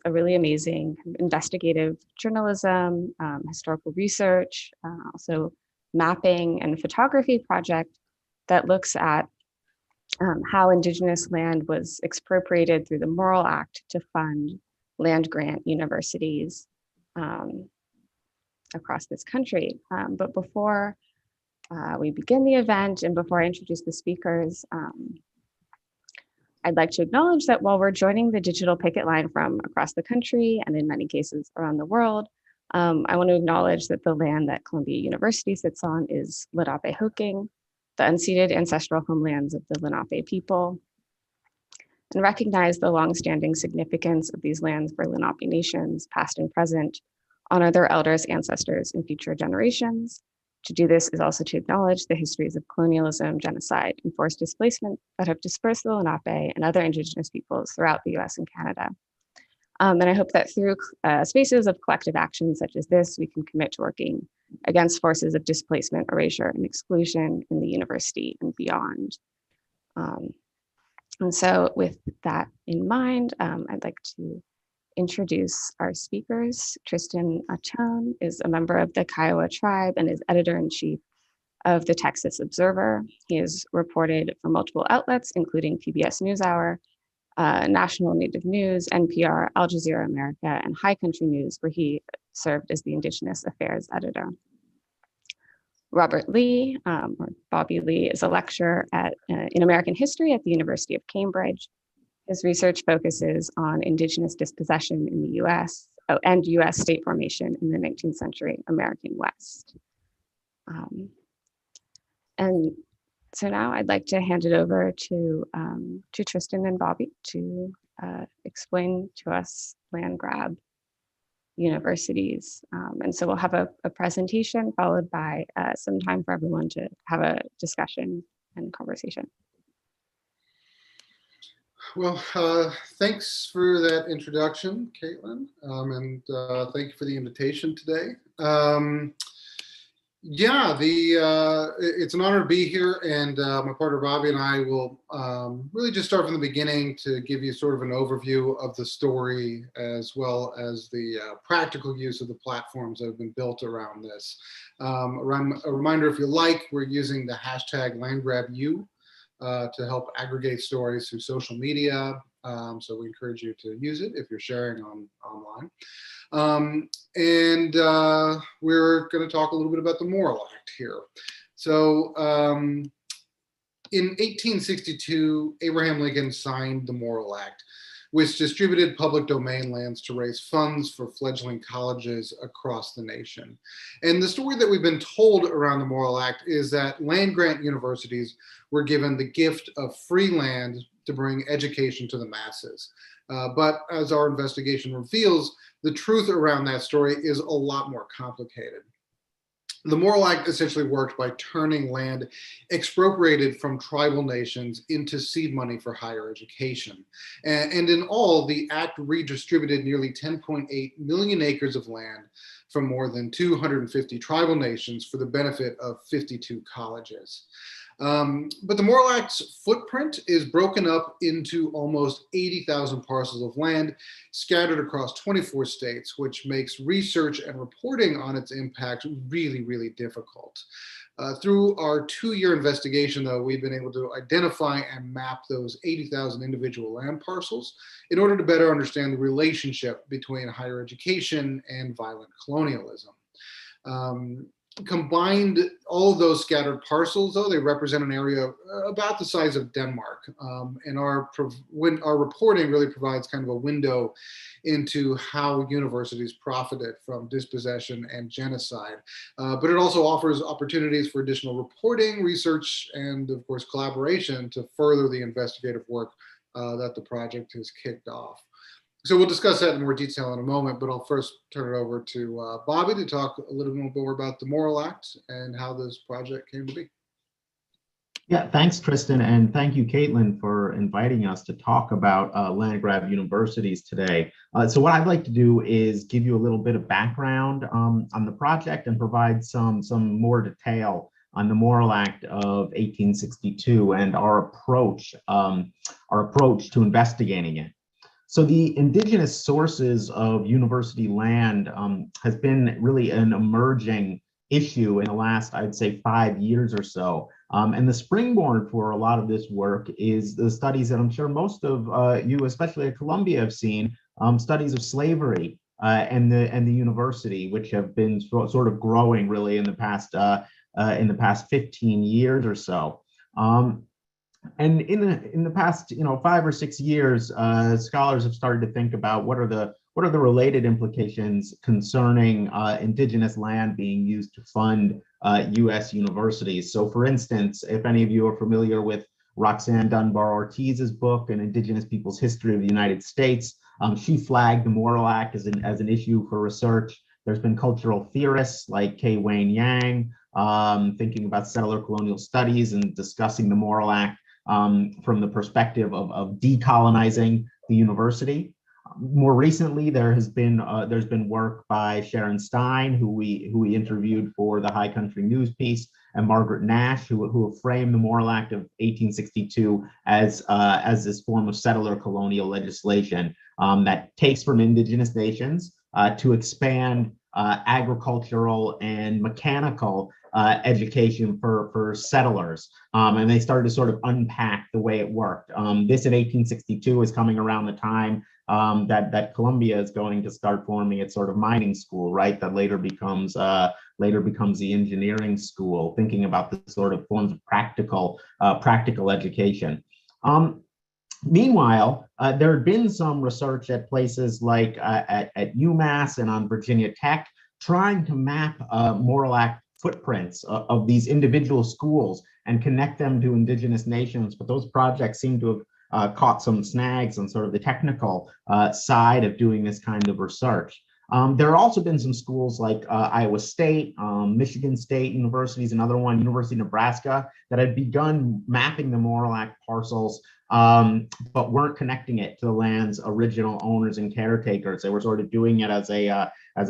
a really amazing investigative journalism, historical research, also mapping and photography project that looks at how Indigenous land was expropriated through the Morrill Act to fund land grant universities across this country. But before we begin the event and before I introduce the speakers, I'd like to acknowledge that while we're joining the digital picket line from across the country and in many cases around the world, I want to acknowledge that the land that Columbia University sits on is Lenape-Hoking, the unceded ancestral homelands of the Lenape people, and recognize the longstanding significance of these lands for Lenape nations, past and present, honor their elders, ancestors, and future generations. To do this is also to acknowledge the histories of colonialism, genocide, and forced displacement that have dispersed the Lenape and other Indigenous peoples throughout the US and Canada. And I hope that through spaces of collective action such as this, we can commit to working against forces of displacement, erasure, and exclusion in the university and beyond. And so with that in mind, I'd like to introduce our speakers. Tristan Ahtone is a member of the Kiowa tribe and is editor-in-chief of the Texas Observer. He has reported for multiple outlets, including PBS NewsHour, National Native News, NPR, Al Jazeera America, and High Country News, where he served as the Indigenous Affairs editor. Robert Lee, or Bobby Lee, is a lecturer in American history at the University of Cambridge. His research focuses on Indigenous dispossession in the US and US state formation in the 19th century American West. And so now I'd like to hand it over to Tristan and Bobby to explain to us land grab universities. And so we'll have a presentation followed by some time for everyone to have a discussion and conversation. Well, thanks for that introduction, Caitlin, and thank you for the invitation today. Yeah, it's an honor to be here, and my partner Bobby and I will really just start from the beginning to give you sort of an overview of the story as well as the practical use of the platforms that have been built around this. A reminder, if you like, we're using the hashtag LandGrabU to help aggregate stories through social media. So we encourage you to use it if you're sharing online. We're going to talk a little bit about the Morrill Act here. So in 1862, Abraham Lincoln signed the Morrill Act, which distributed public domain lands to raise funds for fledgling colleges across the nation. And the story that we've been told around the Morrill Act is that land grant universities were given the gift of free land to bring education to the masses. But as our investigation reveals, the truth around that story is a lot more complicated. The Morrill Act essentially worked by turning land expropriated from tribal nations into seed money for higher education. And in all, the act redistributed nearly 10.8 million acres of land from more than 250 tribal nations for the benefit of 52 colleges. But the Morrill Act's footprint is broken up into almost 80,000 parcels of land scattered across 24 states, which makes research and reporting on its impact really, really difficult. Through our 2-year investigation, though, we've been able to identify and map those 80,000 individual land parcels in order to better understand the relationship between higher education and violent colonialism. Combined, all of those scattered parcels, though, they represent an area about the size of Denmark. And our reporting really provides kind of a window into how universities profited from dispossession and genocide. But it also offers opportunities for additional reporting, research, and of course, collaboration to further the investigative work that the project has kicked off. So we'll discuss that in more detail in a moment, but I'll first turn it over to Bobby to talk a little bit more about the Morrill Act and how this project came to be. Yeah, thanks, Tristan, and thank you, Caitlin, for inviting us to talk about land grab universities today. So what I'd like to do is give you a little bit of background on the project and provide some more detail on the Morrill Act of 1862 and our approach to investigating it. So the indigenous sources of university land has been really an emerging issue in the last, I'd say, 5 years or so. And the springboard for a lot of this work is the studies that I'm sure most of you, especially at Columbia, have seen, studies of slavery and the university, which have been sort of growing really in the past 15 years or so. And in the past, 5 or 6 years, scholars have started to think about what are the related implications concerning indigenous land being used to fund U.S. universities. So, for instance, if any of you are familiar with Roxanne Dunbar Ortiz's book, An Indigenous People's History of the United States, she flagged the Morrill Act as an issue for research. There's been cultural theorists like K. Wayne Yang thinking about settler colonial studies and discussing the Morrill Act from the perspective of decolonizing the university. More recently, there's been work by Sharon Stein, who we interviewed for the High Country News piece, and Margaret Nash, who have framed the Morrill Act of 1862 as this form of settler colonial legislation that takes from indigenous nations to expand agricultural and mechanical education for settlers. And they started to sort of unpack the way it worked. This in 1862 is coming around the time that Columbia is going to start forming its sort of mining school, right? That later becomes the engineering school, thinking about the sort of forms of practical education. Meanwhile, there had been some research at places like at UMass and on Virginia Tech, trying to map Morrill Act footprints of these individual schools and connect them to indigenous nations. But those projects seem to have caught some snags on sort of the technical side of doing this kind of research. There have also been some schools like Iowa State, Michigan State universities, another one, University of Nebraska, that had begun mapping the Morrill Act parcels, but weren't connecting it to the land's original owners and caretakers. They were sort of doing it as a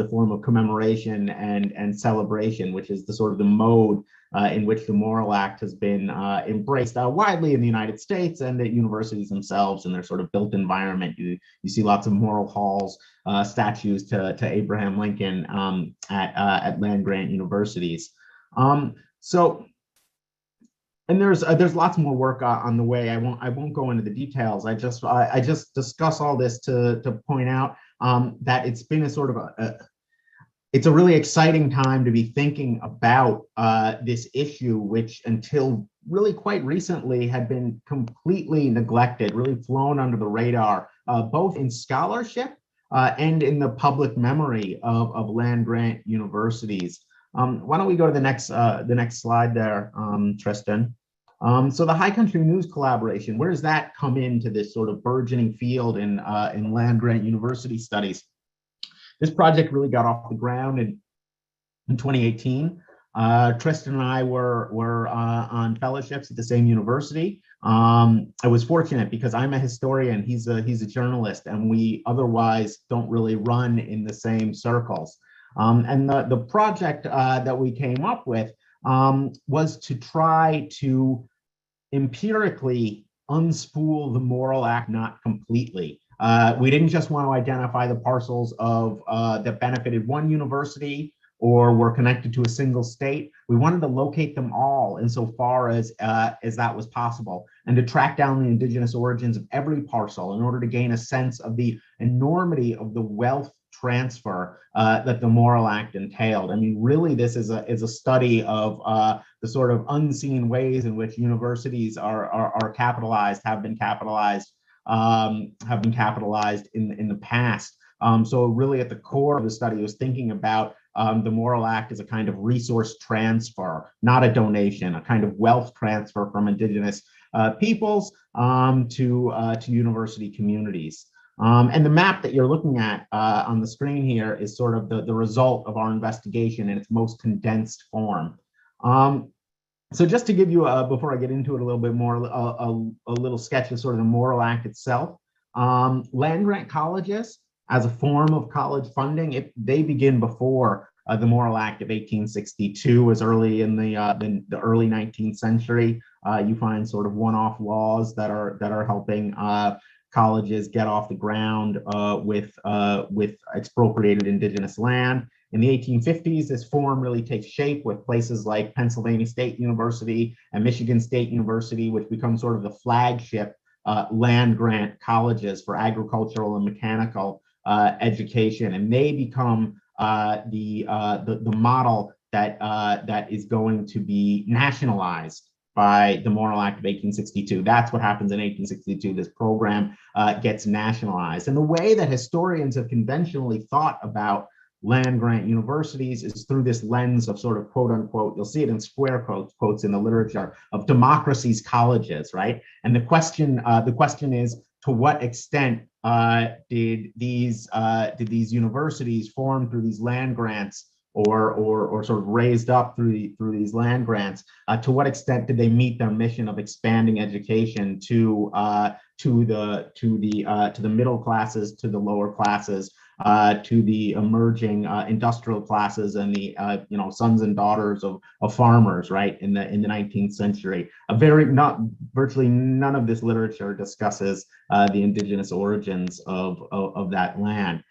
form of commemoration and celebration, which is the sort of the mode in which the Morrill Act has been embraced widely in the United States and at universities themselves in their sort of built environment. You see lots of Morrill halls, statues to Abraham Lincoln at land-grant universities. And there's lots more work on the way. I won't go into the details. I just discuss all this to point out that it's been a sort of it's a really exciting time to be thinking about this issue, which until really quite recently had been completely neglected, really flown under the radar, both in scholarship and in the public memory of land-grant universities. Why don't we go to the next slide there, Tristan? So the High Country News collaboration, where does that come into this sort of burgeoning field in land-grant university studies? This project really got off the ground in 2018. Tristan and I were on fellowships at the same university. I was fortunate because I'm a historian, he's a journalist, and we otherwise don't really run in the same circles. And the project that we came up with was to try to empirically unspool the Morrill Act, not completely. We didn't just want to identify the parcels of that benefited one university or were connected to a single state. We wanted to locate them all insofar as that was possible, and to track down the indigenous origins of every parcel in order to gain a sense of the enormity of the wealth transfer that the Morrill Act entailed. I mean, really, this is a study of the sort of unseen ways in which universities are capitalized, have been capitalized in the past. So really at the core of the study was thinking about the Morrill Act as a kind of resource transfer, not a donation, a kind of wealth transfer from indigenous peoples to university communities. And the map that you're looking at on the screen here is sort of the result of our investigation in its most condensed form. So just to give you, before I get into it a little bit more, a little sketch of sort of the Morrill Act itself. Land-grant colleges, as a form of college funding, they begin before the Morrill Act of 1862, as early in the early 19th century. You find sort of one-off laws that are helping colleges get off the ground with expropriated indigenous land. In the 1850s, this form really takes shape with places like Pennsylvania State University and Michigan State University, which become sort of the flagship land grant colleges for agricultural and mechanical education, and they become the model that is going to be nationalized by the Morrill Act of 1862. That's what happens in 1862. This program gets nationalized. And the way that historians have conventionally thought about land grant universities is through this lens of sort of quote unquote, you'll see it in square quotes in the literature, of democracy's colleges, right? And the question is, to what extent did these universities form through these land grants or sort of raised up through these land grants? To what extent did they meet their mission of expanding education to the middle classes, to the lower classes, to the emerging industrial classes and the sons and daughters of farmers, right, in the 19th century? Virtually none of this literature discusses the indigenous origins of that land.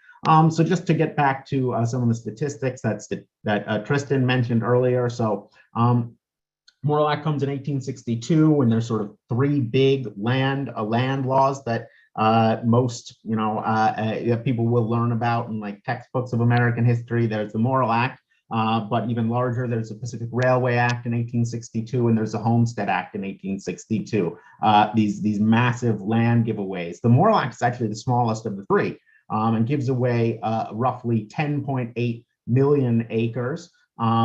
So just to get back to some of the statistics that Tristan mentioned earlier. So Morrill Act comes in 1862, and there's sort of three big land laws that most people will learn about in like textbooks of American history. There's the Morrill Act, but even larger, there's the Pacific Railway Act in 1862, and there's the Homestead Act in 1862. These massive land giveaways. The Morrill Act is actually the smallest of the three, and gives away roughly 10.8 million acres.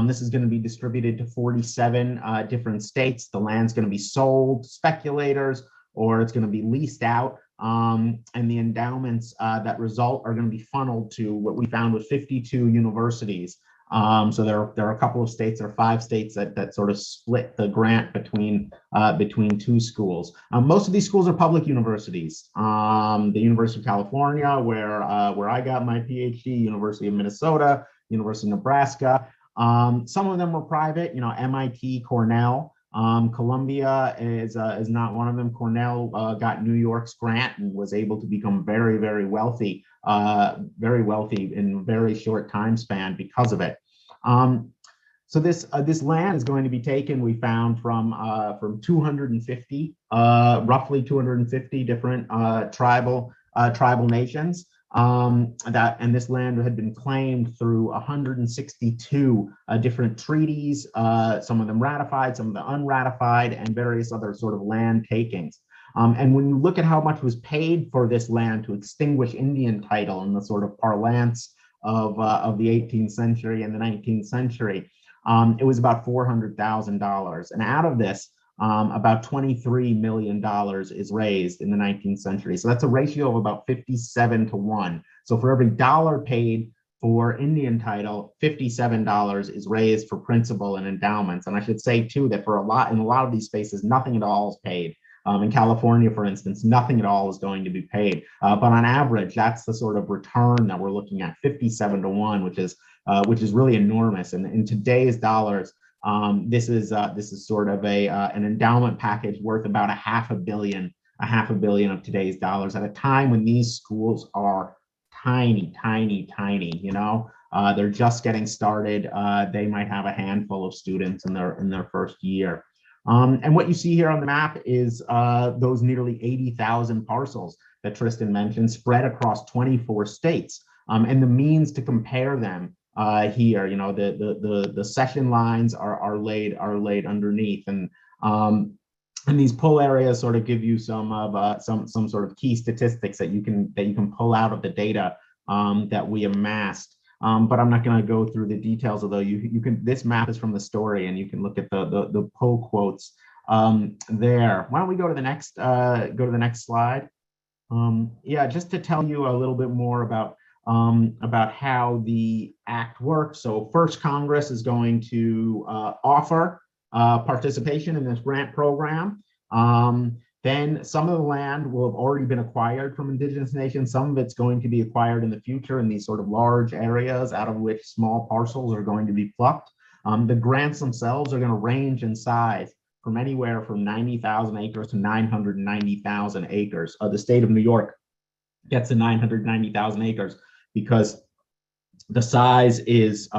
This is going to be distributed to 47 different states. The land's going to be sold to speculators, or it's going to be leased out. And the endowments that result are going to be funneled to what we found with 52 universities. So there are a couple of states, or 5 states that sort of split the grant between two schools. Most of these schools are public universities. The University of California, where I got my PhD, University of Minnesota, University of Nebraska. Some of them were private, MIT, Cornell. Columbia is not one of them. Cornell got New York's grant and was able to become very, very wealthy in a very short time span because of it. So this land is going to be taken, we found, from 250, roughly 250 different tribal nations. And this land had been claimed through 162 different treaties, some of them ratified, some of them unratified, and various other sort of land takings. And when you look at how much was paid for this land to extinguish Indian title in the sort of parlance of the 18th century and the 19th century, it was about $400,000. And out of this, about $23 million is raised in the 19th century. So that's a ratio of about 57 to 1. So for every dollar paid for Indian title, $57 is raised for principal and endowments. And I should say too that in a lot of these spaces, nothing at all is paid. In California, for instance, nothing at all is going to be paid. But on average, that's the sort of return that we're looking at, 57 to 1, which is really enormous. And in today's dollars, this is sort of an endowment package worth about $500 million of today's dollars at a time when these schools are tiny. They're just getting started. They might have a handful of students in their first year. And what you see here on the map is those nearly 80,000 parcels that Tristan mentioned, spread across 24 states, and the means to compare them here. The session lines are laid underneath, and these pull areas sort of give you some sort of key statistics that you can pull out of the data that we amassed. But I'm not going to go through the details, although you can. This map is from the story, and you can look at the pull quotes there. Why don't we go to the next slide? Yeah, just to tell you a little bit more about how the act works. So first, Congress is going to offer participation in this grant program. Then some of the land will have already been acquired from indigenous nations. Some of it's going to be acquired in the future in these sort of large areas out of which small parcels are going to be plucked. The grants themselves are going to range in size from anywhere from 90,000 acres to 990,000 acres. The state of New York gets to 990,000 acres because the size is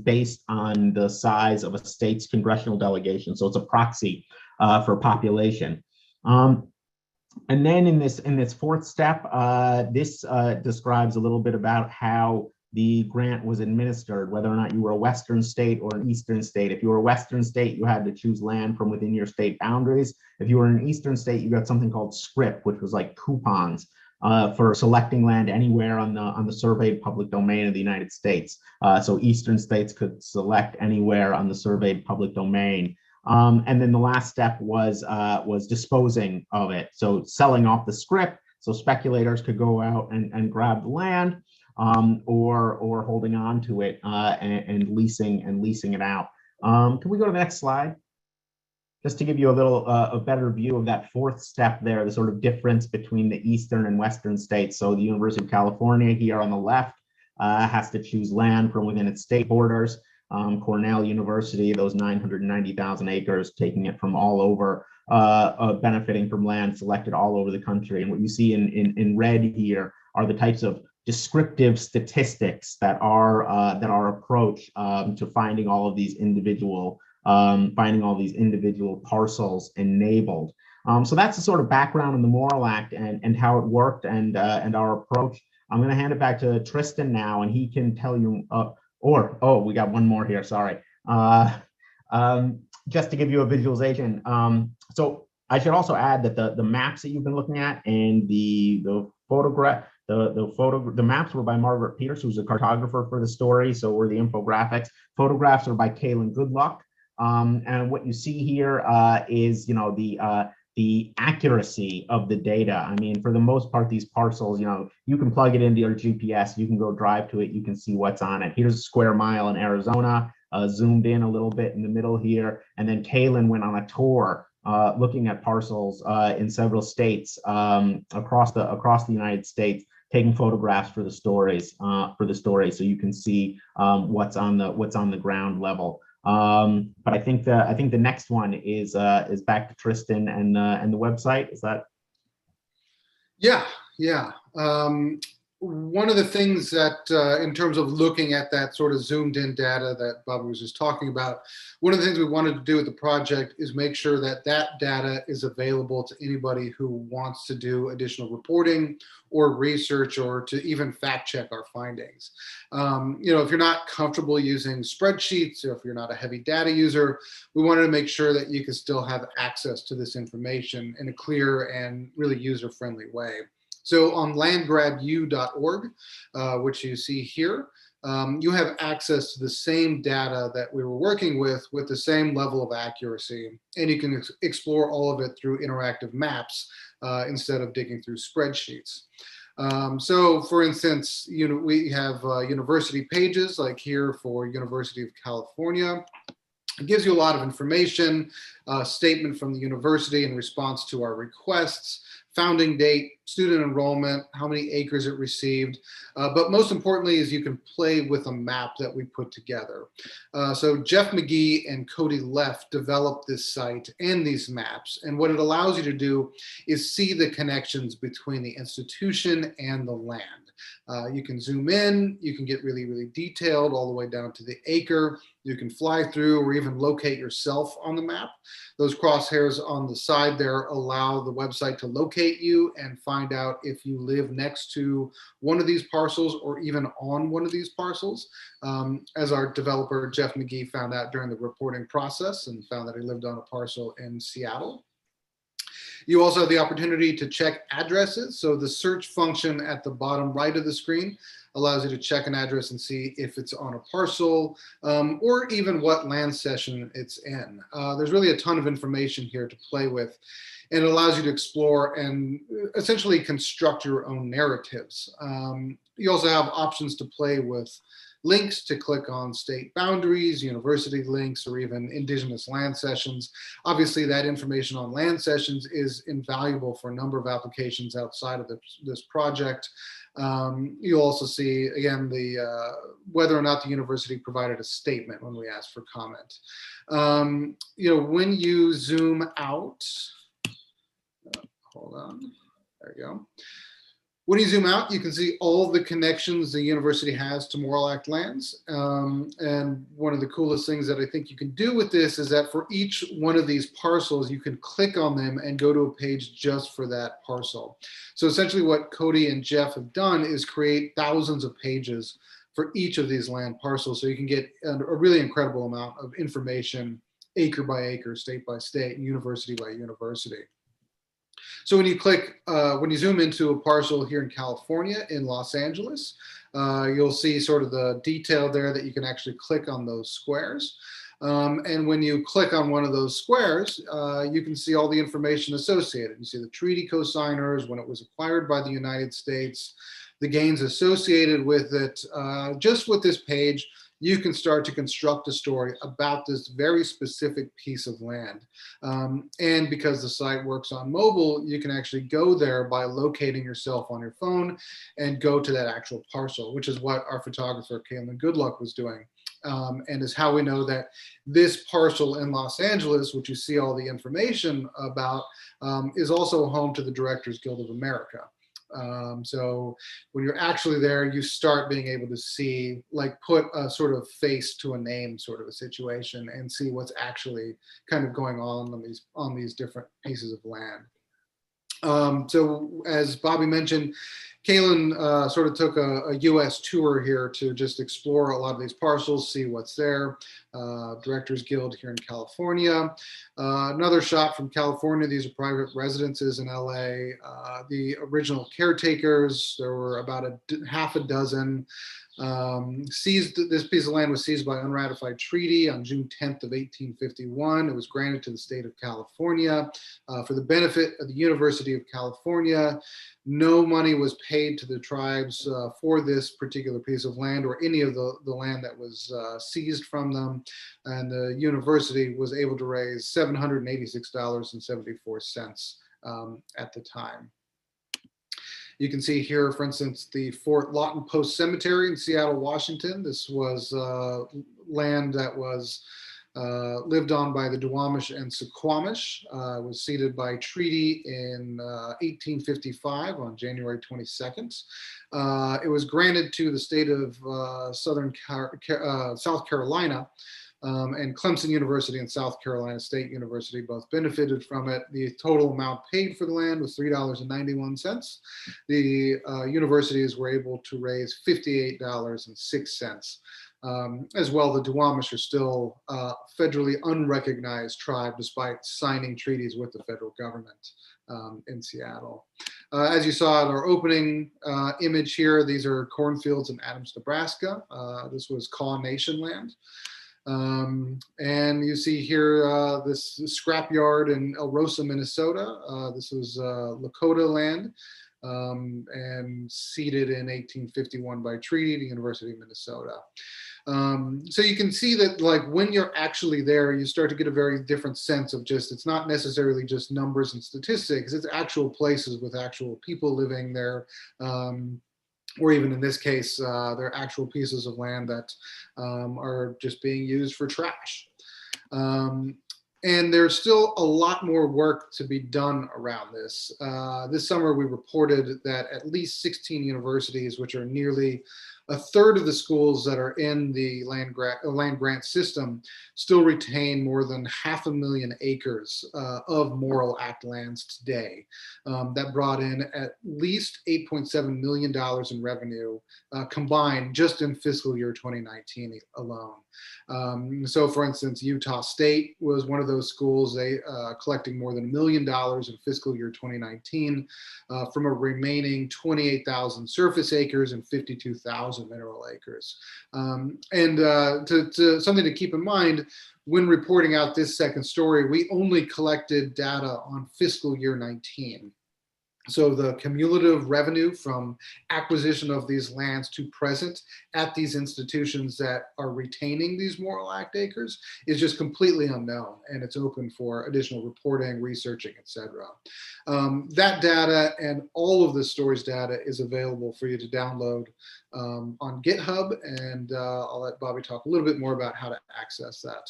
based on the size of a state's congressional delegation. So it's a proxy for population. And then in this fourth step, this describes a little bit about how the grant was administered, whether or not you were a Western state or an Eastern state. If you were a Western state, you had to choose land from within your state boundaries. If you were an Eastern state, you got something called scrip, which was like coupons for selecting land anywhere on the surveyed public domain of the United States. So Eastern states could select anywhere on the surveyed public domain. And then the last step was disposing of it. So selling off the scrip, so speculators could go out and grab the land, or holding on to it and leasing it out. Can we go to the next slide? Just to give you a better view of that fourth step there, the sort of difference between the Eastern and Western states. So the University of California here on the left has to choose land from within its state borders. Cornell University, those 990,000 acres, taking it from all over, benefiting from land selected all over the country. And what you see in red here are the types of descriptive statistics that are our approach to finding all of these individual parcels enabled. So that's the sort of background in the Morrill Act and how it worked and our approach. I'm going to hand it back to Tristan now, and he can tell you. We got one more here. Sorry. Just to give you a visualization. So I should also add that the maps that you've been looking at and the photograph. The maps were by Margaret Peters, who's a cartographer for the story. So were the infographics. Photographs are by Kaylin Goodluck. And what you see here is, the accuracy of the data. I mean, for the most part, these parcels, you can plug it into your GPS, you can go drive to it, you can see what's on it. Here's a square mile in Arizona, zoomed in a little bit in the middle here. And then Kaylin went on a tour looking at parcels in several states across the United States, taking photographs for the stories, so you can see what's on the ground level. But I think the next one is back to Tristan and the website. Is that? Yeah. One of the things that, in terms of looking at that sort of zoomed in data that Bobby was just talking about, one of the things we wanted to do with the project is make sure that that data is available to anybody who wants to do additional reporting or research or to even fact check our findings. If you're not comfortable using spreadsheets, or if you're not a heavy data user, we wanted to make sure that you can still have access to this information in a clear and really user-friendly way. So on landgrabu.org, which you see here, you have access to the same data that we were working with the same level of accuracy, and you can explore all of it through interactive maps instead of digging through spreadsheets. So for instance, we have university pages like here for University of California. It gives you a lot of information, statement from the university in response to our requests, founding date, student enrollment, how many acres it received. But most importantly is you can play with a map that we put together. So Jeff McGee and Cody Leff developed this site and these maps. And what it allows you to do is see the connections between the institution and the land. You can zoom in, you can get really, really detailed all the way down to the acre. You can fly through or even locate yourself on the map. Those crosshairs on the side there allow the website to locate you and find out if you live next to one of these parcels or even on one of these parcels. As our developer, Jeff McGee, found out during the reporting process and found that he lived on a parcel in Seattle. You also have the opportunity to check addresses. So the search function at the bottom right of the screen allows you to check an address and see if it's on a parcel or even what land cession it's in. There's really a ton of information here to play with, and it allows you to explore and essentially construct your own narratives. You also have options to play with links to click on state boundaries, university links, or even indigenous land cessions. Obviously, that information on land cessions is invaluable for a number of applications outside of this project. You'll also see, again, the whether or not the university provided a statement when we asked for comment. When you zoom out, hold on, there we go. When you zoom out, you can see all the connections the university has to Morrill Act lands. And one of the coolest things that I think you can do with this is that for each one of these parcels, you can click on them and go to a page just for that parcel. So essentially what Cody and Jeff have done is create thousands of pages for each of these land parcels. So you can get a really incredible amount of information, acre by acre, state by state, and university by university. So when you zoom into a parcel here in California, in Los Angeles, you'll see sort of the detail there that you can actually click on those squares. And when you click on one of those squares, you can see all the information associated. You see the treaty cosigners, when it was acquired by the United States, the gains associated with it. Just with this page, you can start to construct a story about this very specific piece of land. And because the site works on mobile, you can actually go there by locating yourself on your phone and go to that actual parcel, which is what our photographer, Caitlin Goodluck, was doing. And is how we know that this parcel in Los Angeles, which you see all the information about, is also home to the Directors Guild of America. So when you're actually there, you start being able to see, like, put a sort of face to a name sort of a situation and see what's actually kind of going on these different pieces of land. So as Bobby mentioned, Caitlin sort of took a US tour here to just explore a lot of these parcels, see what's there. Directors Guild here in California. Another shot from California. These are private residences in LA. The original caretakers, there were about half a dozen. This piece of land was seized by unratified treaty on June 10th of 1851. It was granted to the state of California for the benefit of the University of California. No money was paid to the tribes for this particular piece of land or any of the land that was seized from them. And the university was able to raise $786.74 at the time. You can see here, for instance, the Fort Lawton Post Cemetery in Seattle, Washington. This was land that was lived on by the Duwamish and Suquamish. Was ceded by treaty in 1855 on January 22nd. It was granted to the state of South Carolina. And Clemson University and South Carolina State University both benefited from it. The total amount paid for the land was $3.91. The universities were able to raise $58.06. As well, the Duwamish are still a federally unrecognized tribe despite signing treaties with the federal government in Seattle. As you saw in our opening image here, these are cornfields in Adams, Nebraska. This was Kaw Nation land. And you see here this scrapyard in El Rosa, Minnesota. This was Lakota land and ceded in 1851 by treaty to the University of Minnesota. So you can see that, like, when you're actually there, you start to get a very different sense of just, it's not necessarily just numbers and statistics, it's actual places with actual people living there. Or even in this case, they're actual pieces of land that are just being used for trash. And there's still a lot more work to be done around this. This summer, we reported that at least 16 universities, which are nearly a third of the schools that are in the land grant system, still retain more than 500,000 acres of Morrill Act lands today. That brought in at least $8.7 million in revenue combined just in fiscal year 2019 alone. So for instance, Utah State was one of those schools, they collecting more than $1 million in fiscal year 2019 from a remaining 28,000 surface acres and 52,000 mineral acres. To something to keep in mind, when reporting out this second story, we only collected data on fiscal year 19. So the cumulative revenue from acquisition of these lands to present at these institutions that are retaining these Moral Act acres is just completely unknown, and it's open for additional reporting, researching, etc. That data and all of the stories data is available for you to download on GitHub, and I'll let Bobby talk a little bit more about how to access that.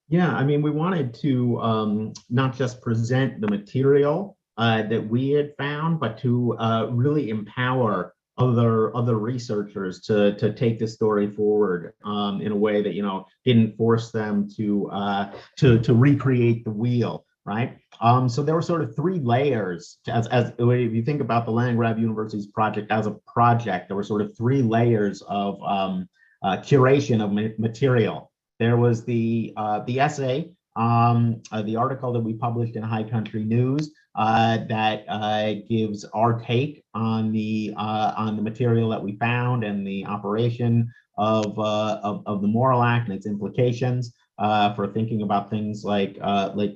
Yeah, I mean, we wanted to not just present the material that we had found, but to really empower other researchers to take the story forward in a way that didn't force them to recreate the wheel, right? So there were sort of three layers. As if you think about the Land Grab University's project as a project, there were sort of three layers of curation of material. There was the essay, the article that we published in High Country News that gives our take on the material that we found and the operation of the Moral Act and its implications for thinking about things like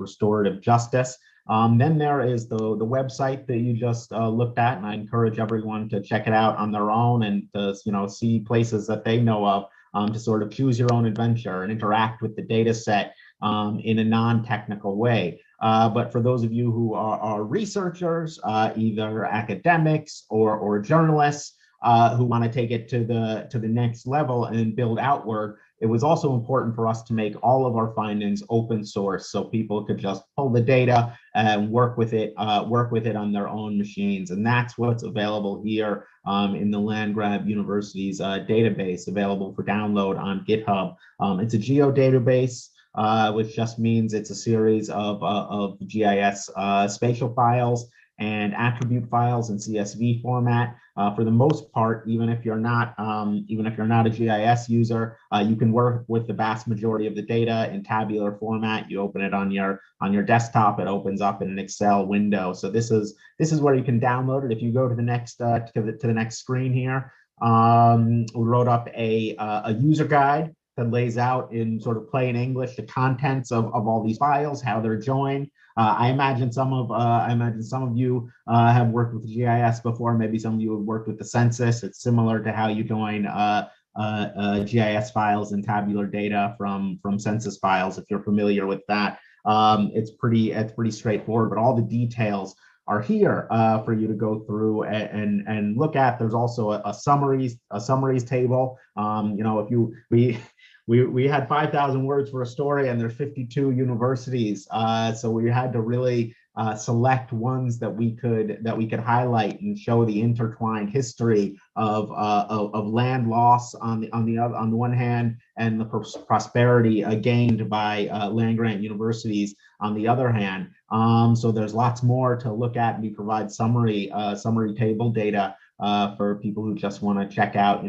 restorative justice. Then there is the website that you just looked at, and I encourage everyone to check it out on their own and to see places that they know of. To sort of choose your own adventure and interact with the data set in a non-technical way. But for those of you who are researchers, either academics or journalists who want to take it to the next level and build outward, it was also important for us to make all of our findings open source so people could just pull the data and work with it on their own machines. And that's what's available here in the Land Grab University's database, available for download on GitHub. It's a geodatabase, which just means it's a series of GIS spatial files and attribute files in CSV format. For the most part, even if you're not a GIS user, you can work with the vast majority of the data in tabular format. You open it on your desktop, it opens up in an Excel window. So this is where you can download it. If you go to the next to the next screen here, we wrote up a user guide that lays out in sort of plain English the contents of all these files, how they're joined. I imagine some of you have worked with GIS before. Maybe some of you have worked with the census. It's similar to how you join GIS files and tabular data from census files. If you're familiar with that, it's pretty straightforward. But all the details are here for you to go through and look at. There's also a summaries table. If we had 5,000 words for a story, and there's 52 universities, so we had to really select ones that we could highlight and show the intertwined history of land loss on the one hand, and the prosperity gained by land grant universities on the other hand. So there's lots more to look at, and we provide summary table data for people who just want to check out,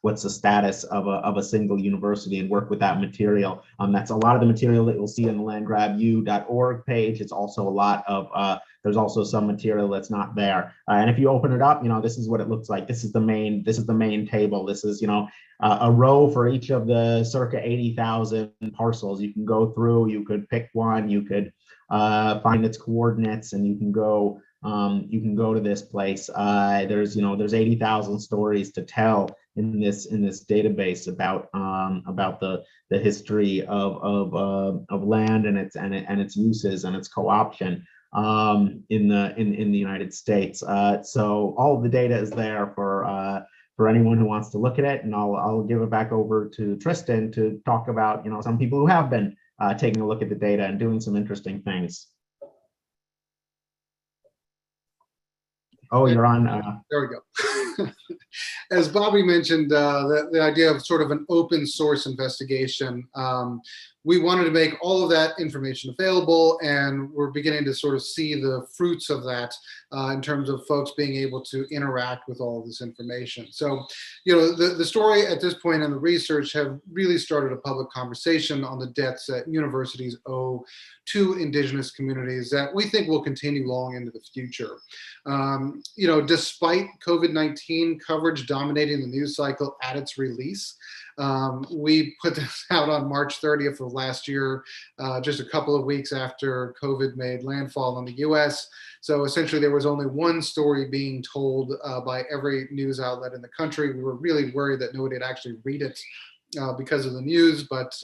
what's the status of a single university and work with that material. That's a lot of the material that you'll see on the landgrabu.org page. It's also a lot of there's also some material that's not there. And if you open it up, this is what it looks like. This is the main table. This is, a row for each of the circa 80,000 parcels. You can go through, you could pick one, you could find its coordinates, and you can go to this place. There's 80,000 stories to tell in this database about the history of land and its uses and its co-option in the United States. So all of the data is there for anyone who wants to look at it, and I'll give it back over to Tristan to talk about some people who have been taking a look at the data and doing some interesting things. Oh, you're on. There we go. As Bobby mentioned, the idea of sort of an open source investigation, we wanted to make all of that information available, and we're beginning to sort of see the fruits of that in terms of folks being able to interact with all of this information. So, the story at this point and the research have really started a public conversation on the debts that universities owe to Indigenous communities that we think will continue long into the future. Despite COVID-19 coverage dominating the news cycle at its release, We put this out on March 30th of last year, just a couple of weeks after COVID made landfall in the US. So essentially there was only one story being told by every news outlet in the country. We were really worried that nobody would actually read it because of the news, but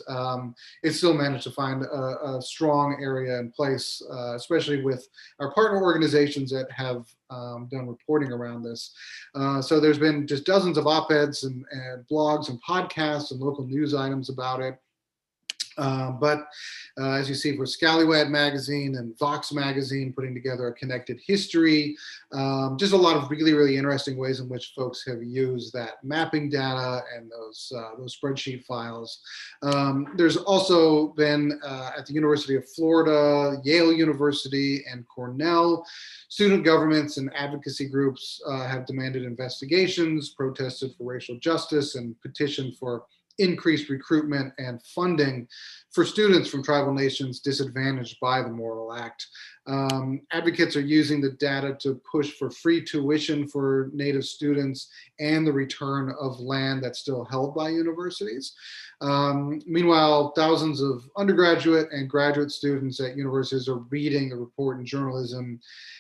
it still managed to find a strong area in place, especially with our partner organizations that have done reporting around this. So there's been just dozens of op-eds and blogs and podcasts and local news items about it. But as you see for Scallywag magazine and Vox magazine putting together a connected history, just a lot of really, really interesting ways in which folks have used that mapping data and those spreadsheet files. There's also been at the University of Florida, Yale University, and Cornell, student governments and advocacy groups have demanded investigations, protested for racial justice, and petitioned for increased recruitment and funding for students from tribal nations disadvantaged by the Morrill Act. Advocates are using the data to push for free tuition for Native students and the return of land that's still held by universities. Meanwhile, thousands of undergraduate and graduate students at universities are reading the report in journalism,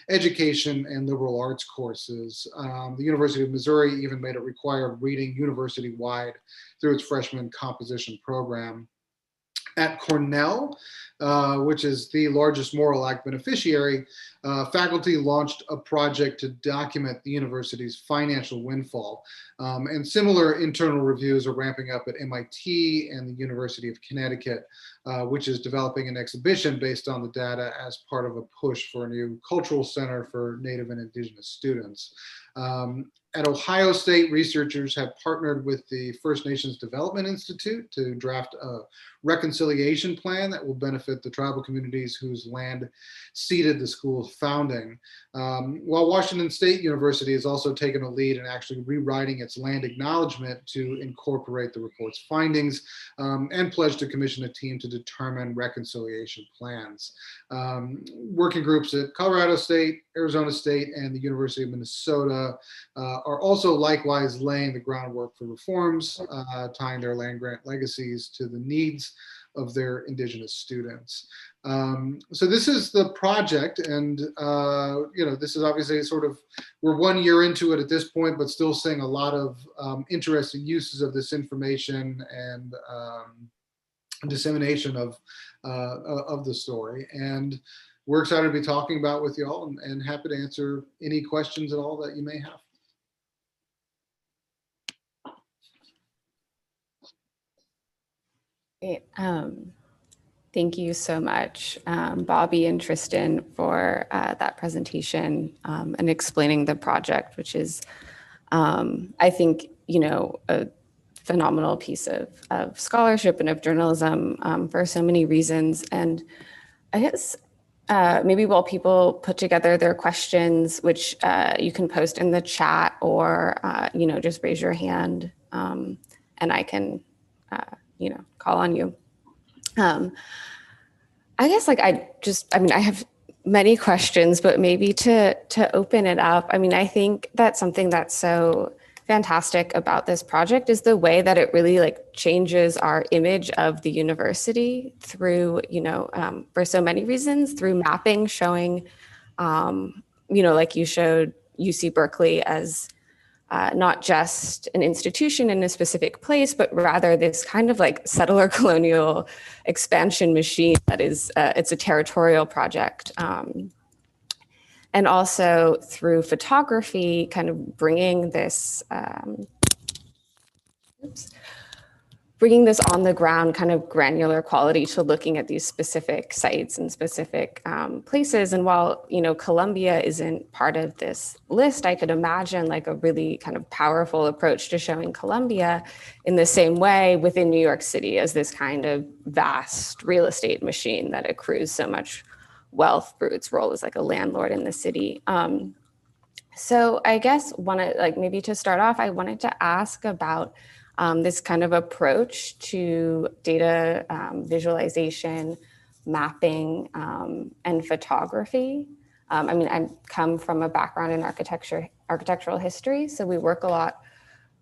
education, and liberal arts courses. The University of Missouri even made it required reading university-wide through its freshman composition program. At Cornell, which is the largest Morrill Act beneficiary, faculty launched a project to document the university's financial windfall. And similar internal reviews are ramping up at MIT and the University of Connecticut, which is developing an exhibition based on the data as part of a push for a new cultural center for Native and Indigenous students. At Ohio State, researchers have partnered with the First Nations Development Institute to draft a reconciliation plan that will benefit the tribal communities whose land seeded the school's founding. While Washington State University has also taken a lead in actually rewriting its land acknowledgement to incorporate the report's findings and pledged to commission a team to determine reconciliation plans. Working groups at Colorado State, Arizona State, and the University of Minnesota are also likewise laying the groundwork for reforms, tying their land grant legacies to the needs of their Indigenous students. So this is the project, and this is obviously sort of, we're 1 year into it at this point, but still seeing a lot of interesting uses of this information and dissemination of the story. And we're excited to be talking about it with y'all, and happy to answer any questions at all that you may have. Great. Thank you so much, Bobby and Tristan, for that presentation and explaining the project, which is, I think, a phenomenal piece of scholarship and of journalism for so many reasons. And I guess maybe while people put together their questions, which you can post in the chat or, just raise your hand and I can, call on you. I guess I have many questions, but maybe to open it up, I think that something that's so fantastic about this project is the way that it really changes our image of the university through, for so many reasons, through mapping, showing, like you showed UC Berkeley as not just an institution in a specific place, but rather this kind of settler colonial expansion machine that is, it's a territorial project. And also through photography, kind of bringing this, bringing this on the ground kind of granular quality to looking at these specific sites and specific places. And while, Columbia isn't part of this list, I could imagine a really kind of powerful approach to showing Columbia in the same way within New York City as this kind of vast real estate machine that accrues so much wealth through its role as a landlord in the city. So I guess maybe to start off, I wanted to ask about this kind of approach to data visualization, mapping, and photography. I come from a background in architectural history, so we work a lot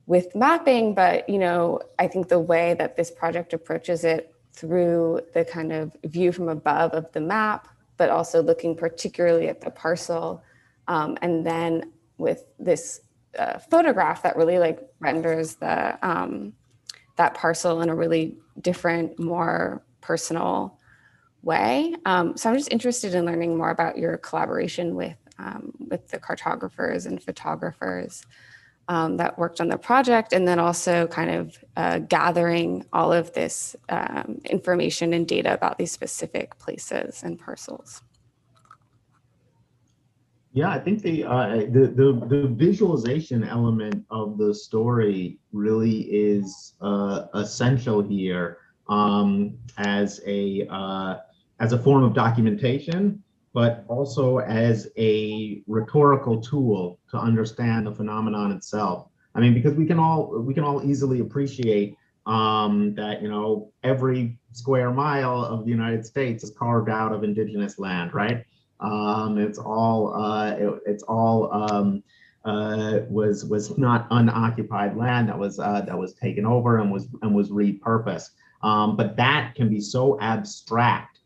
with mapping, but I think the way that this project approaches it through the kind of view from above of the map, but also looking particularly at the parcel, and then with this photograph that really like renders the that parcel in a really different, more personal way. So I'm just interested in learning more about your collaboration with the cartographers and photographers that worked on the project, and then also kind of gathering all of this information and data about these specific places and parcels. Yeah, I think the visualization element of the story really is essential here, as a form of documentation, but also as a rhetorical tool to understand the phenomenon itself. I mean, because we can all easily appreciate that every square mile of the United States is carved out of indigenous land, right? It's all was not unoccupied land that was taken over and was repurposed. But that can be so abstract,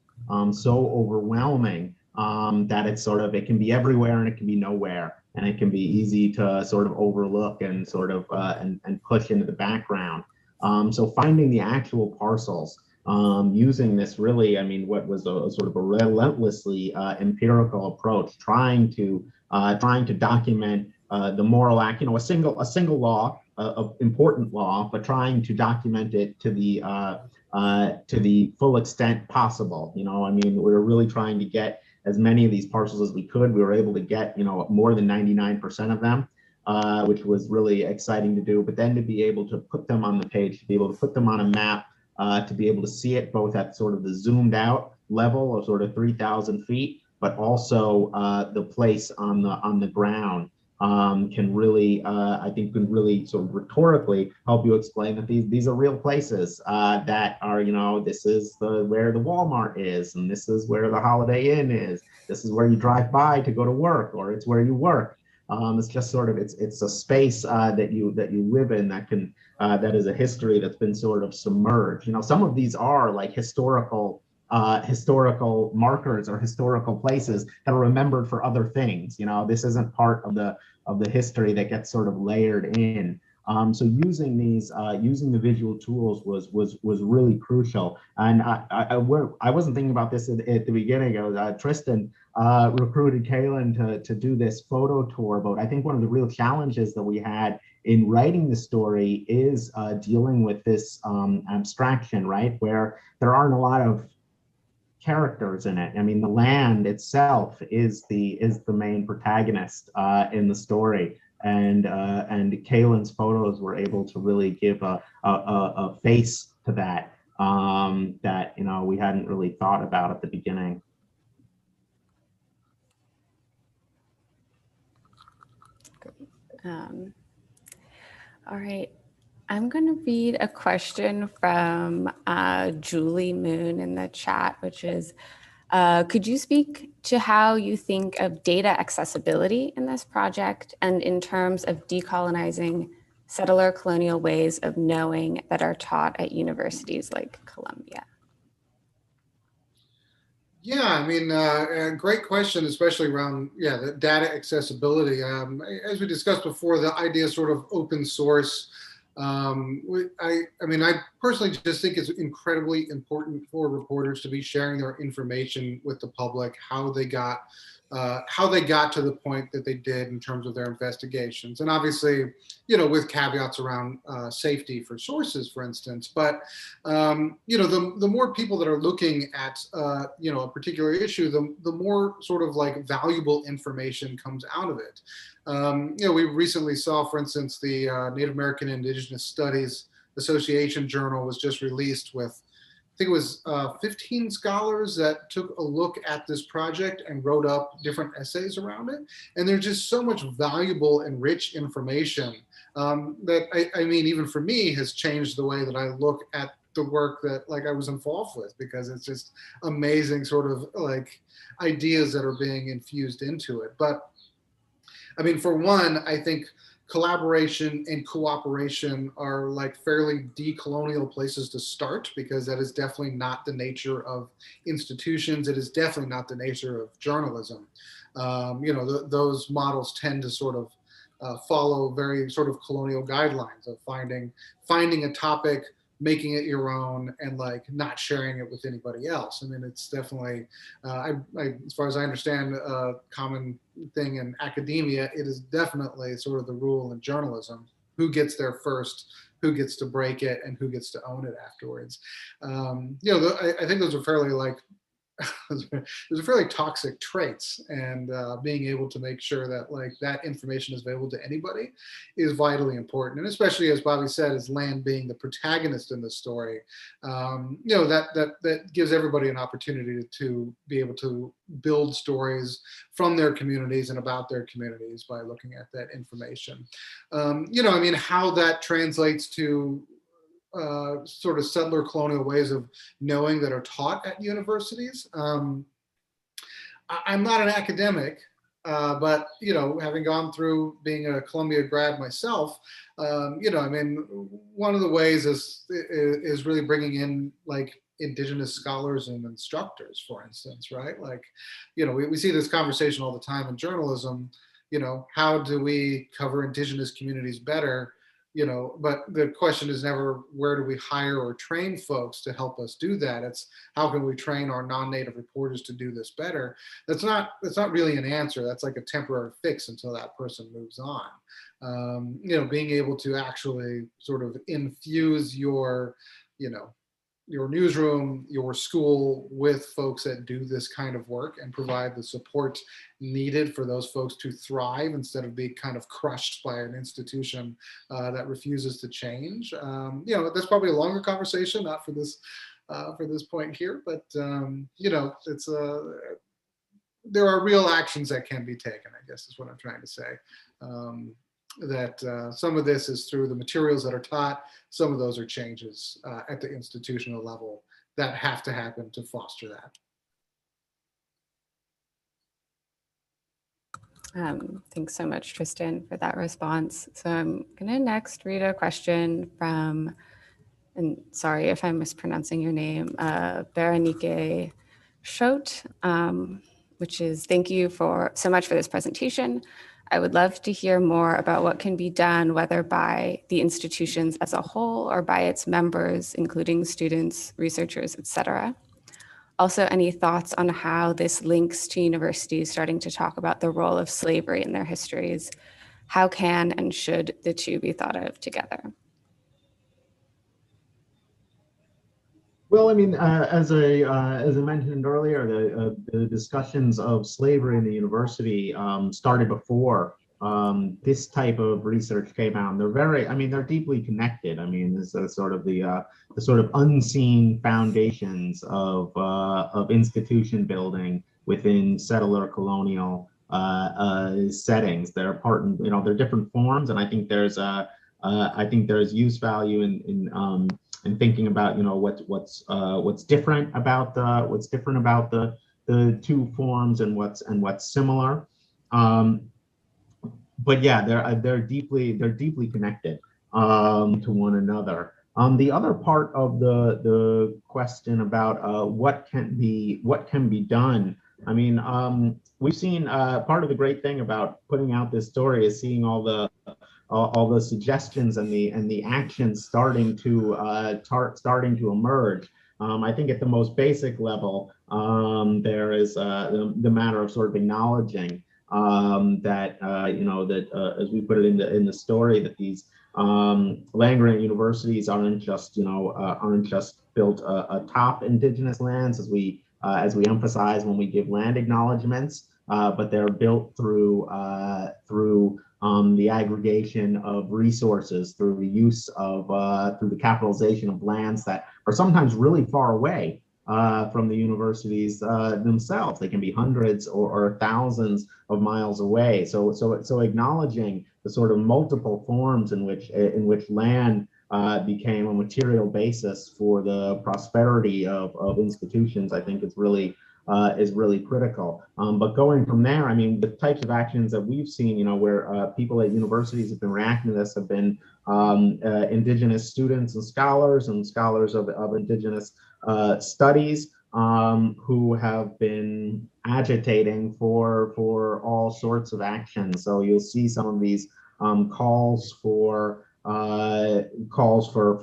so overwhelming, that it can be everywhere and it can be nowhere, and it can be easy to sort of overlook and sort of and push into the background. So finding the actual parcels, using this really, I mean, what was a sort of a relentlessly empirical approach, trying to document the Morrill Act, a single law, of important law, but trying to document it to the full extent possible. I mean, we were really trying to get as many of these parcels as we could. We were able to get more than 99% of them. Which was really exciting to do, but then to be able to put them on the page, to be able to put them on a map, to be able to see it both at sort of the zoomed out level of sort of 3,000 feet, but also the place on the ground can really, I think, can really sort of rhetorically help you explain that these are real places that are, this is where the Walmart is, and this is where the Holiday Inn is. This is where you drive by to go to work, or it's where you work. It's just sort of it's a space that you live in that can that is a history that's been sort of submerged. Some of these are like historical markers or historical places that are remembered for other things. This isn't part of the history that gets sort of layered in. So using the visual tools was really crucial. And I wasn't thinking about this at the beginning. Tristan recruited Kaylin to do this photo tour, but I think one of the real challenges that we had in writing the story is dealing with this abstraction, right? Where there aren't a lot of characters in it. I mean, the land itself is the main protagonist in the story. And Kaylin's photos were able to really give a face to that that we hadn't really thought about at the beginning. All right, I'm going to read a question from Julie Moon in the chat, which is, could you speak to how you think of data accessibility in this project and in terms of decolonizing settler colonial ways of knowing that are taught at universities like Columbia? Yeah, I mean, a great question, especially around the data accessibility. As we discussed before, the idea of sort of open source. I mean, I personally just think it's incredibly important for reporters to be sharing their information with the public, how they got to the point that they did in terms of their investigations, and obviously, with caveats around safety for sources, for instance. But the more people that are looking at a particular issue, the more sort of like valuable information comes out of it. We recently saw, for instance, the Native American Indigenous Studies Association journal was just released with, I think it was 15 scholars that took a look at this project and wrote up different essays around it. And there's just so much valuable and rich information that I mean, even for me, has changed the way that I look at the work that I was involved with, because it's just amazing sort of like ideas that are being infused into it. But I mean, for one, I think collaboration and cooperation are like fairly decolonial places to start, because that is definitely not the nature of institutions. It is definitely not the nature of journalism. Those models tend to sort of follow very sort of colonial guidelines of finding a topic, making it your own, and like not sharing it with anybody else. I mean, it's definitely, as far as I understand, a common thing in academia. It is definitely sort of the rule in journalism: who gets there first, who gets to break it, and who gets to own it afterwards. I think those are fairly like those are fairly toxic traits, and being able to make sure that like that information is available to anybody is vitally important. And especially, as Bobby said, as land being the protagonist in the story, that gives everybody an opportunity to be able to build stories from their communities and about their communities by looking at that information. I mean, how that translates to sort of settler colonial ways of knowing that are taught at universities. I'm not an academic, but having gone through being a Columbia grad myself, I mean, one of the ways is really bringing in like indigenous scholars and instructors, for instance, right? Like, we see this conversation all the time in journalism. How do we cover indigenous communities better? But the question is never where do we hire or train folks to help us do that. It's how can we train our non-native reporters to do this better. That's not really an answer. That's like a temporary fix until that person moves on. Being able to actually sort of infuse your newsroom, your school with folks that do this kind of work and provide the support needed for those folks to thrive instead of being kind of crushed by an institution that refuses to change. That's probably a longer conversation, not for this point here, but it's there are real actions that can be taken, I guess is what I'm trying to say. That some of this is through the materials that are taught. Some of those are changes at the institutional level that have to happen to foster that. Thanks so much, Tristan, for that response. So I'm going to next read a question from, and sorry if I'm mispronouncing your name, Berenike Schout, which is, thank you so much for this presentation. I would love to hear more about what can be done, whether by the institutions as a whole or by its members, including students, researchers, et cetera. Also, any thoughts on how this links to universities starting to talk about the role of slavery in their histories? How can and should the two be thought of together? Well, I mean, as I mentioned earlier, the discussions of slavery in the university started before this type of research came out. And they're deeply connected. I mean, this is sort of the sort of unseen foundations of institution building within settler colonial settings. They're they're different forms, and I think there's use value in thinking about what's different about the two forms and what's similar. But yeah, they're deeply connected to one another. The other part of the question about what can be done. I mean, we've seen part of the great thing about putting out this story is seeing all the suggestions and the actions starting to emerge. I think at the most basic level, there is the matter of sort of acknowledging that as we put it in the story, that these land-grant universities aren't just built atop indigenous lands, as we emphasize when we give land acknowledgements, but they're built through the aggregation of resources, through the use of through the capitalization of lands that are sometimes really far away from the universities themselves. They can be hundreds or thousands of miles away. So acknowledging the sort of multiple forms in which land became a material basis for the prosperity of institutions, I think is really is really critical. But going from there, I mean, the types of actions that we've seen, you know, where people at universities have been reacting to this have been Indigenous students and scholars of Indigenous studies who have been agitating for all sorts of actions. So you'll see some of these calls for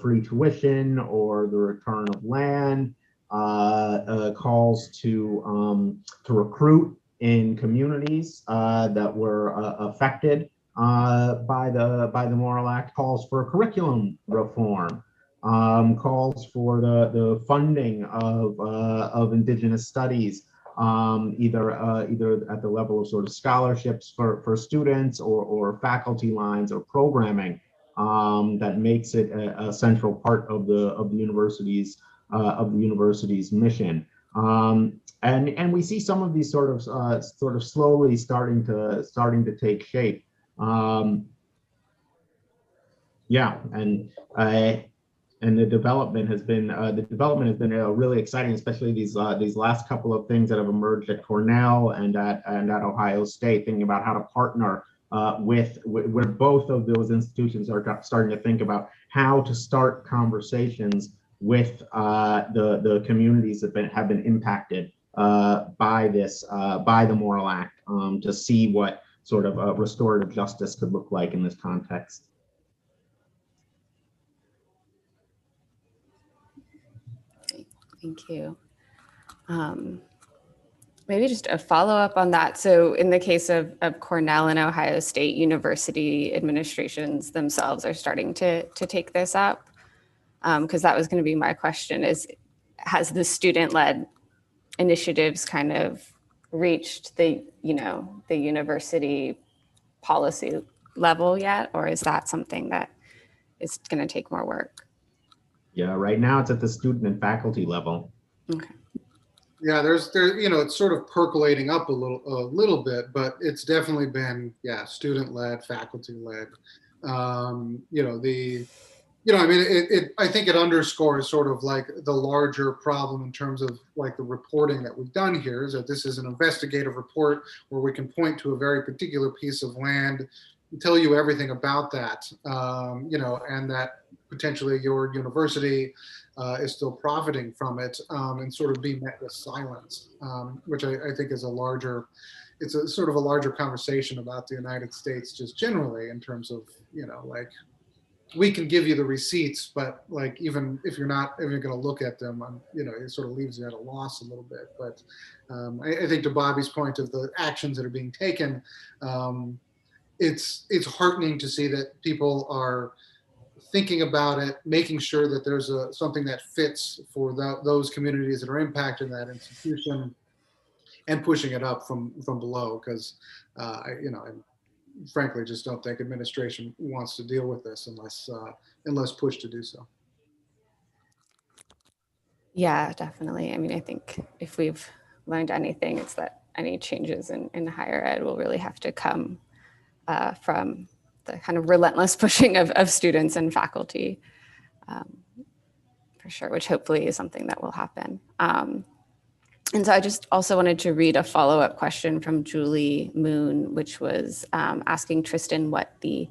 free tuition or the return of land, calls to recruit in communities that were affected by the Morrill Act, calls for curriculum reform, calls for the funding of Indigenous studies, either at the level of sort of scholarships for students or faculty lines or programming that makes it a central part of the university's mission. And we see some of these sort of slowly starting to take shape. Yeah, and the development has been really exciting, especially these last couple of things that have emerged at Cornell and at Ohio State, thinking about how to partner where both of those institutions are starting to think about how to start conversations with the communities that have been impacted by the Morrill Act, to see what sort of restorative justice could look like in this context. Thank you. Maybe just a follow-up on that. So in the case of Cornell and Ohio State, university administrations themselves are starting to take this up. Because that was going to be my question, has the student-led initiatives kind of reached the university policy level yet? Or is that something that is going to take more work? Yeah, right now it's at the student and faculty level. Okay. Yeah, there's it's sort of percolating up a little bit, but it's definitely been student-led, faculty-led. I think it underscores sort of like the larger problem in terms of like the reporting that we've done here, is that this is an investigative report where we can point to a very particular piece of land and tell you everything about that, and that potentially your university is still profiting from it, and sort of be met with silence, which I think is it's a sort of a larger conversation about the United States just generally in terms of, like, we can give you the receipts, but like, even if you're not even going to look at them, it sort of leaves you at a loss a little bit. But I think to Bobby's point of the actions that are being taken, it's heartening to see that people are thinking about it, making sure that there's something that fits for those communities that are impacted in that institution, and pushing it up from below, because I frankly just don't think administration wants to deal with this unless pushed to do so. Yeah, definitely. I mean, I think if we've learned anything, it's that any changes in higher ed will really have to come from the kind of relentless pushing of students and faculty, for sure, which hopefully is something that will happen. And so I just also wanted to read a follow-up question from Julie Moon, which was asking Tristan what the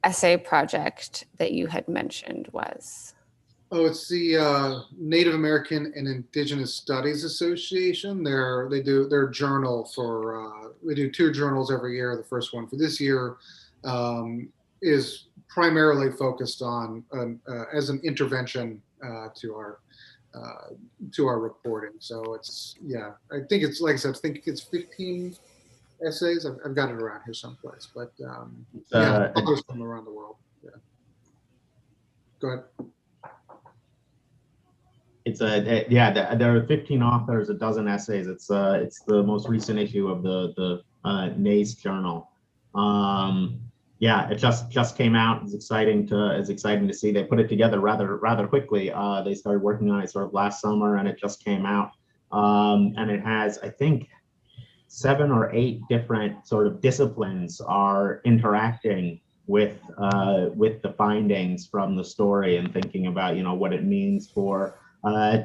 essay project that you had mentioned was. Oh, it's the Native American and Indigenous Studies Association. They do their journal for, they do 2 journals every year. The first one for this year is primarily focused on as an intervention to our reporting. So it's, I think it's, like I said, I think it's 15 essays. I've got it around here someplace, but others from around the world. Yeah. Go ahead. It's there are 15 authors, a dozen essays. It's the most recent issue of the NACE journal. It just came out. It's exciting to see. They put it together rather quickly. They started working on it sort of last summer, and it just came out. And it has, I think, 7 or 8 different sort of disciplines are interacting with the findings from the story and thinking about what it means for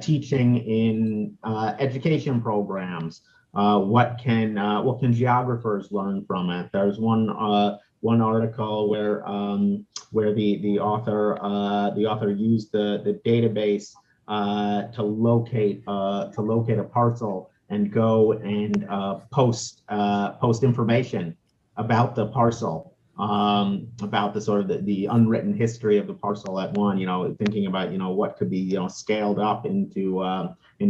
teaching in education programs. What can geographers learn from it? There's one article where the author used the database to locate a parcel and go and post information about the parcel, about the sort of the unwritten history of the parcel at one, thinking about, what could be, scaled up into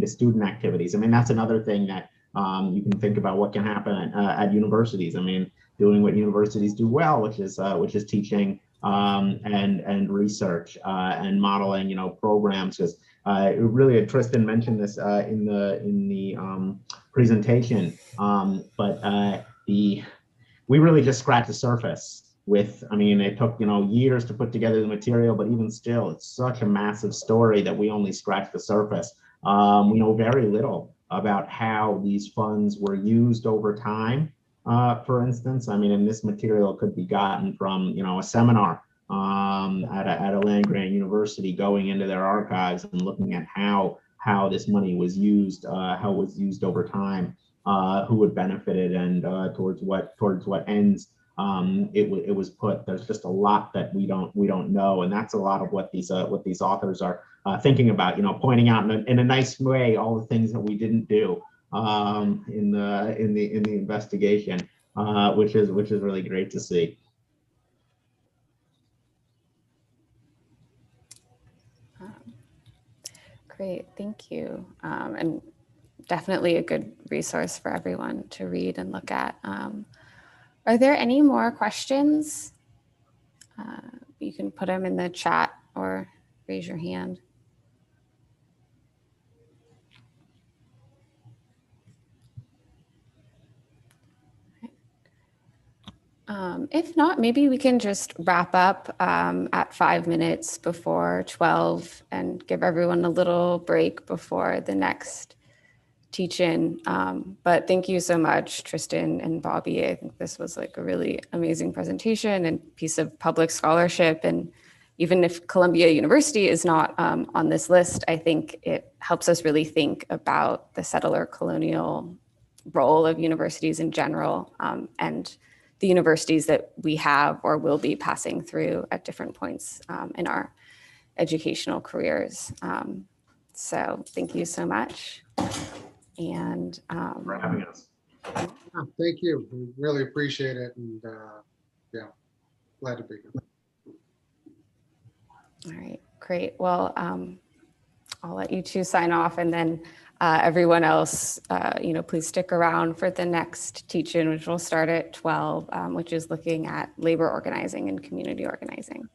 student activities. I mean, that's another thing that you can think about what can happen at universities. I mean, doing what universities do well, which is teaching and research and modeling, programs. Because really, Tristan mentioned this in the presentation, but we really just scratched the surface with, I mean, it took, years to put together the material, but even still, it's such a massive story that we only scratched the surface. We know very little about how these funds were used over time. For instance, I mean, and this material could be gotten from, a seminar at a land-grant university, going into their archives and looking at how this money was used, how it was used over time, who would benefited, and towards what ends it was put. There's just a lot that we don't know, and that's a lot of what these authors are thinking about. Pointing out in a nice way all the things that we didn't do in the investigation, which is really great to see. Great, thank you. And definitely a good resource for everyone to read and look at. Are there any more questions? You can put them in the chat or raise your hand. If not, maybe we can just wrap up at 5 minutes before 12 and give everyone a little break before the next teach-in. But thank you so much, Tristan and Bobby. I think this was like a really amazing presentation and piece of public scholarship. And even if Columbia University is not on this list, I think it helps us really think about the settler colonial role of universities in general, and the universities that we have or will be passing through at different points in our educational careers. So thank you so much. And For having us. Thank you. We really appreciate it. And yeah, glad to be here. All right, great. Well, I'll let you two sign off, and then everyone else, please stick around for the next teach-in, which will start at 12, which is looking at labor organizing and community organizing.